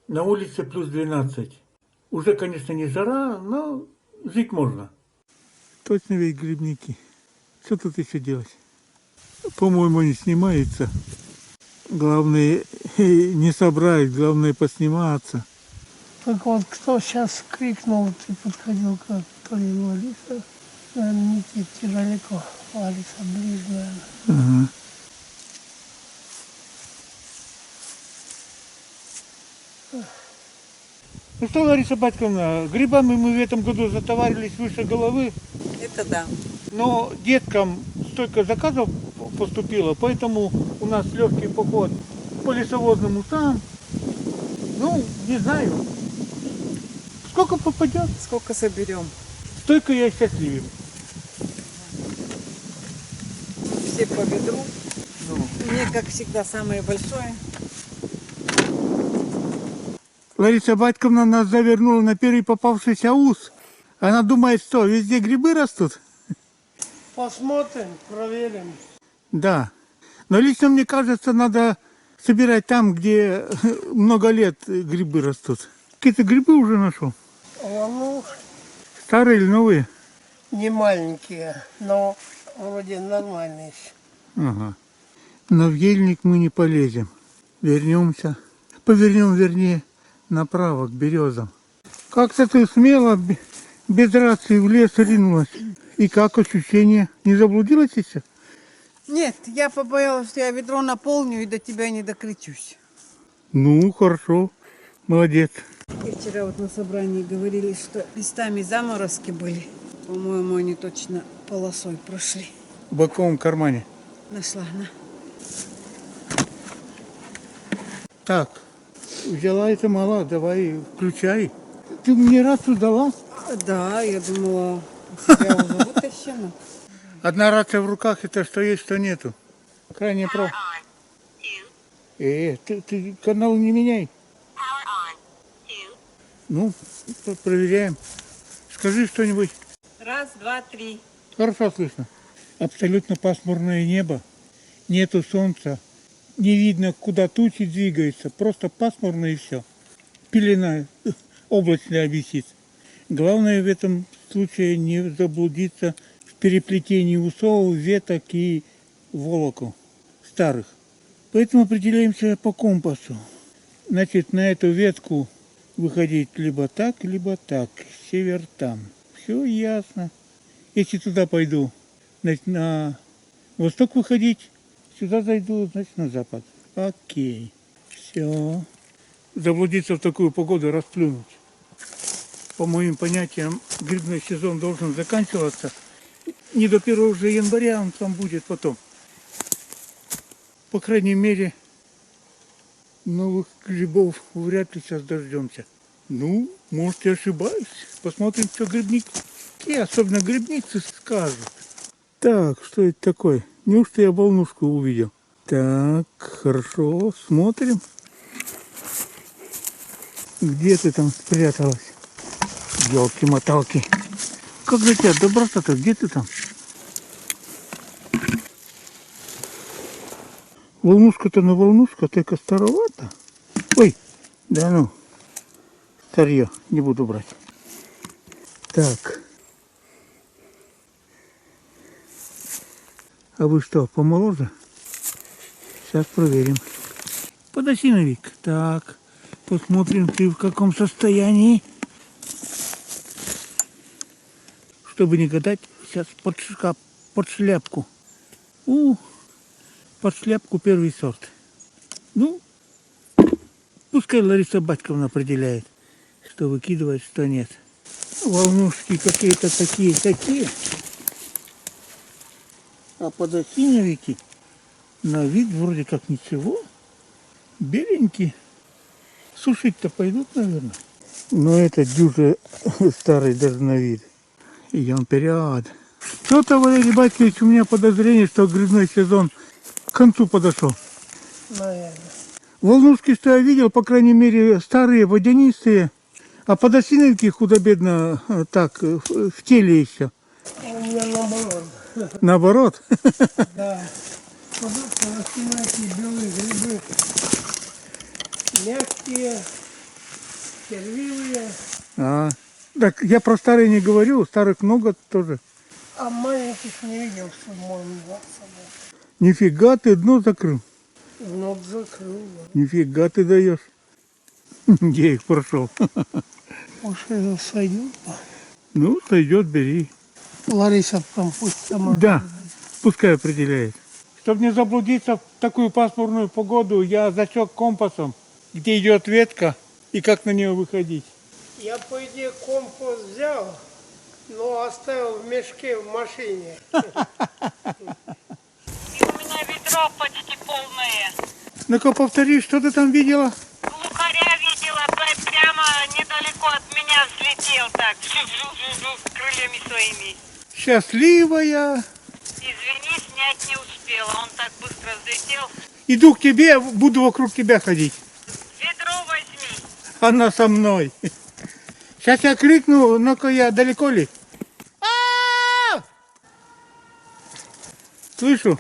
На улице плюс 12. Уже, конечно, не жара, но жить можно. Точно ведь грибники. Что тут еще делать? По-моему, не снимается. Главное не собрать, главное посниматься. Так вот, кто сейчас крикнул, ты подходил к то ли Лариса, наверное, Никите далеко, Лариса ближе, наверное. Ага. Ну что, Лариса Батьковна, грибами мы в этом году затоварились выше головы. Это да. Но деткам столько заказов поступило, поэтому у нас легкий поход по лесовозным усам. Ну, не знаю. Сколько попадет, Сколько соберем? столько я счастливее. Все по ведру. Ну. Мне, как всегда, самое большое. Лариса Батьковна нас завернула на первый попавшийся ус. Она думает, что везде грибы растут? Посмотрим, проверим. Да. Но лично мне кажется, надо собирать там, где много лет грибы растут. Какие-то грибы уже нашел. Ну, Старые или новые? не маленькие, но вроде нормальные еще. Ага. Но в ельник мы не полезем. Вернемся. Повернем, вернее, направо, к березам. Как-то ты смело, без рации в лес ринулась. И как ощущение? Не заблудилась еще? Нет, я побоялась, что я ведро наполню и до тебя не докричусь. Ну, хорошо. Молодец. И вчера вот на собрании говорили, что местами заморозки были. По-моему, они точно полосой прошли. В боковом кармане. Нашла, на. Так, взяла это мало, давай включай. Ты мне рацию дала? Да, я думала, у тебя уже вытащено. Одна рация в руках, это что есть, что нету. Крайне прав. Ты канал не меняй. Ну, проверяем. Скажи что-нибудь. Раз, два, три. Хорошо слышно. Абсолютно пасмурное небо. Нету солнца. Не видно, куда тучи двигаются. Просто пасмурно и все. Пелена облачная висит. Главное в этом случае не заблудиться в переплетении усов, веток и волоков старых. Поэтому определяемся по компасу. Значит, на эту ветку выходить либо так, север там. Все ясно. Если туда пойду, значит, на восток выходить, сюда зайду, значит, на запад. Окей. Все. Заблудиться в такую погоду, расплюнуть. По моим понятиям, грибной сезон должен заканчиваться. Не до 1 же января он там будет потом. По крайней мере, новых грибов вряд ли сейчас дождемся. Ну, может, я ошибаюсь. Посмотрим, что грибники, особенно грибницы, скажут. Так, что это такое? Неужто я волнушку увидел? Так, хорошо, смотрим. Где ты там спряталась? Ёлки-моталки. Как же тебя добраться-то? Где ты там? Волнушка-то на волнушка, только старовато. Ой, да ну, старье, не буду брать. Так. А вы что, помоложе? Сейчас проверим. Подосиновик. Так, посмотрим, ты в каком состоянии. Чтобы не гадать, сейчас под шляпку. Под шляпку первый сорт. Ну, пускай Лариса Батьковна определяет, что выкидывать, что нет. Волнушки какие-то такие. А подосиновики на вид вроде как ничего. Беленькие. Сушить-то пойдут, наверное. Но это дюже старый даже на вид. Идем вперед. Что-то, Валерий Батькович, у меня подозрение, что грибной сезон к концу подошел. Наверное. Волнушки, что я видел, по крайней мере, старые, водянистые, а подосиновики худо-бедно так, в теле еще. А у меня наоборот. Наоборот? Да. Подосиновики, белые грибы. Мягкие, червивые, Так я про старые не говорю, старых много тоже. а маленьких не видел, что можно с собой. Нифига ты дно закрыл. Ног закрыл. Нифига ты даешь. Я их прошел. Уж это сойдет. Ну, сойдет, бери. Лариса там пусть сама. Да, пускай определяет. Чтобы не заблудиться в такую пасмурную погоду, я засек компасом, где идет ветка и как на нее выходить. Я, по идее, компас взял, но оставил в мешке в машине. И у меня ведро почти полное. Ну-ка повтори, что ты там видела? Глухаря видела, прямо недалеко от меня взлетел так, с крыльями своими. Счастливая. Извини, снять не успела, он так быстро взлетел. Иду к тебе, буду вокруг тебя ходить. Ведро возьми. Она со мной. Сейчас я крикну, ну-ка я далеко ли? Слышу.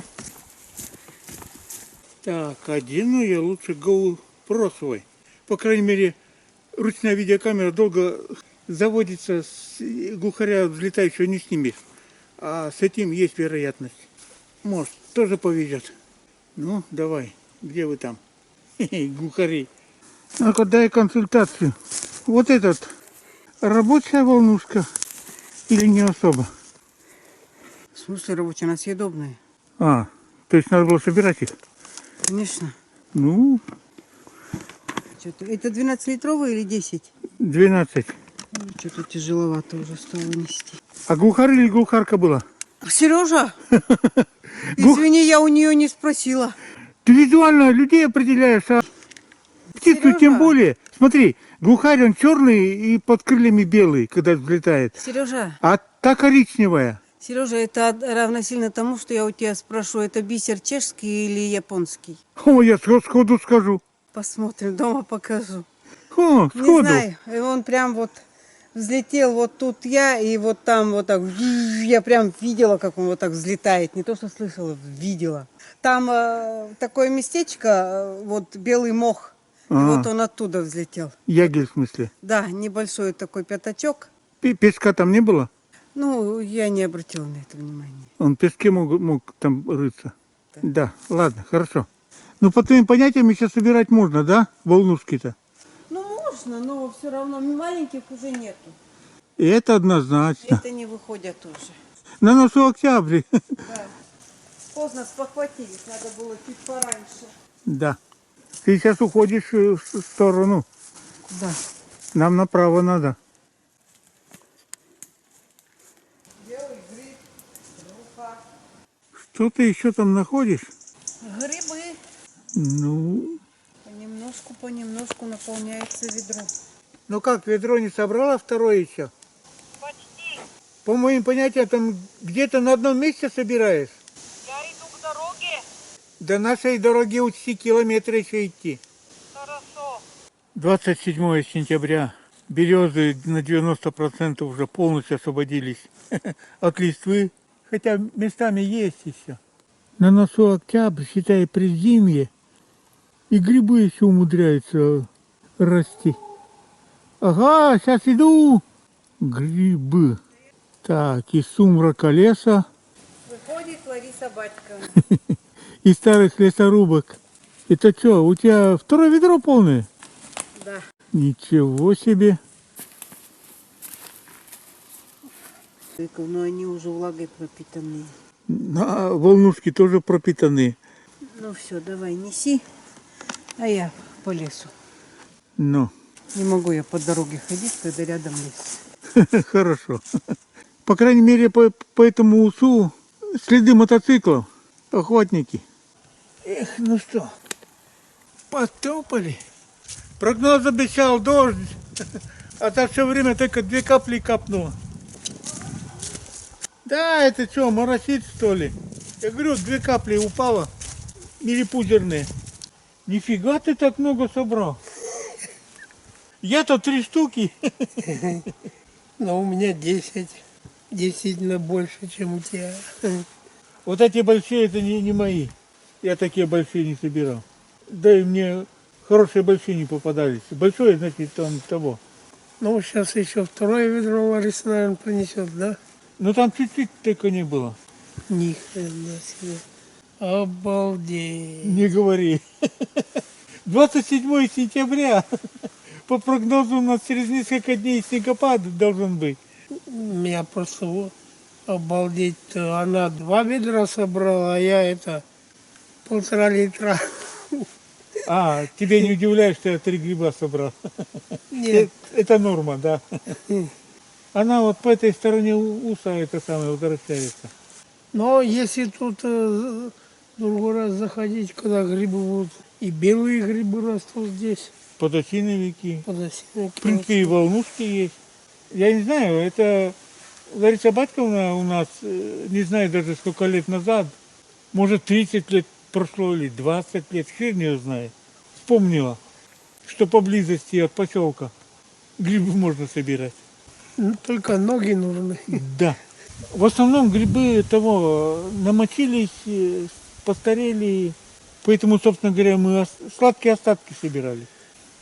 Так, одену я лучше GoPro свой. По крайней мере, ручная видеокамера долго заводится, с глухаря взлетающего не снимешь. А с этим есть вероятность. Может, тоже повезет. Ну, давай, где вы там? Глухари. Ну-ка, дай консультацию. Вот этот, рабочая волнушка или не особо? В смысле рабочие, она съедобная? То есть надо было собирать их? Конечно. Ну, Что-то... Это 12-литровые или 10? 12. Что-то тяжеловато уже стало нести. А глухарь или глухарка была? Сережа! Извини, я у нее не спросила. Ты визуально людей определяешь, а птицу Сережа! тем более. Смотри, глухарь он черный и под крыльями белый, когда взлетает. Сережа, А та коричневая. Сережа, это равносильно тому, что я у тебя спрошу, это бисер чешский или японский? О, я сходу скажу. Посмотрим, дома покажу. О, Не сходу. знаю, и он прям вот взлетел вот тут я, и вот там вот так, я прям видела, как он вот так взлетает. Не то, что слышала, видела. Там такое местечко, вот белый мох, и вот он оттуда взлетел. Ягель в смысле. Да, небольшой такой пятачок. Песка там не было? Ну, я не обратила на это внимания. Он в песке мог там рыться. Да, ладно, хорошо. Ну, по твоим понятиям еще собирать можно, да? Волнушки-то. Ну, можно, но все равно маленьких уже нету. И это однозначно. Это не выходят уже. На носу октябрь. Да. Поздно спохватились, надо было чуть пораньше. Да. Ты сейчас уходишь в сторону. Да. Нам направо надо. Белый гриб, рука. Что ты еще там находишь? Грибы. Ну, Понемножку наполняется ведро. ну как, ведро не собрала второе еще? Почти. По моим понятиям, там где-то на одном месте собираешь. Я иду к дороге. До нашей дороги учти километры еще идти. Хорошо. 27 сентября. Березы на 90% уже полностью освободились от листвы. Хотя местами есть еще. На носу октябрь, считай, предзимье. И грибы еще умудряются расти. Ага, сейчас иду. Грибы. Так, из сумрака леса, Выходит Лариса Батьковна. из старых лесорубок. Это что, у тебя второе ведро полное? Да. Ничего себе. Но они уже влагой пропитаны. А волнушки тоже пропитаны. Ну все, давай неси. А я по лесу. Ну, Не могу я по дороге ходить, когда рядом лес. хорошо. По крайней мере, по этому усу следы мотоциклов. Охотники. Эх, ну что, потопали. Прогноз обещал дождь, а за все время только 2 капли капнуло. Да, это что, моросит что ли? Я говорю, 2 капли упало, милипузерные. Нифига ты так много собрал. Я-то 3 штуки. Но у меня 10. Действительно больше, чем у тебя. Вот эти большие, это не мои. Я такие большие не собирал. Дай мне Хорошие большие не попадались. Большое, значит, он того. Ну, сейчас еще второе ведро Лариса, наверное, принесет, да? Но там чуть-чуть только не было. Ни хрена себе. Обалдеть. Не говори. 27 сентября. По прогнозу у нас через несколько дней снегопад должен быть. Меня просто вот обалдеть. Она 2 ведра собрала, а я это 1,5 литра. А, тебя не удивляет, что я 3 гриба собрал. Нет. Это норма, да. Она вот по этой стороне уса это самое возвращается. Но если тут другой раз заходить, когда грибы будут, и белые грибы растут здесь, Подосиновики. подосиновики. В принципе, и волнушки есть. Я не знаю, это Лариса Батьковна у нас, не знаю даже сколько лет назад, может 30 лет прошло или 20 лет, хрен ее знает, вспомнила, что поблизости от поселка грибы можно собирать. Ну, только ноги нужны. Да. В основном грибы того намочились, постарели, поэтому, собственно говоря, мы сладкие остатки собирали.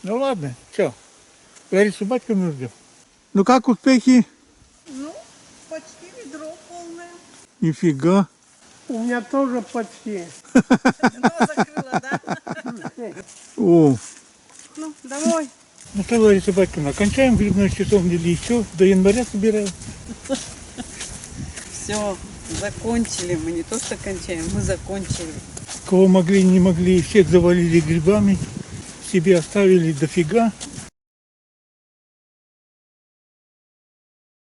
Ну ладно, что, Ларису Батьковну ждем. Ну как успехи? Ну, почти ведро полное. Нифига. У меня тоже почти. Дно закрыло, да? О, Ну, домой. ну что, Лариса Батьковна, кончаем грибной сезон или еще до января собираем? Все, закончили. Мы не то что кончаем, мы закончили. Кого могли, не могли, всех завалили грибами, себе оставили дофига.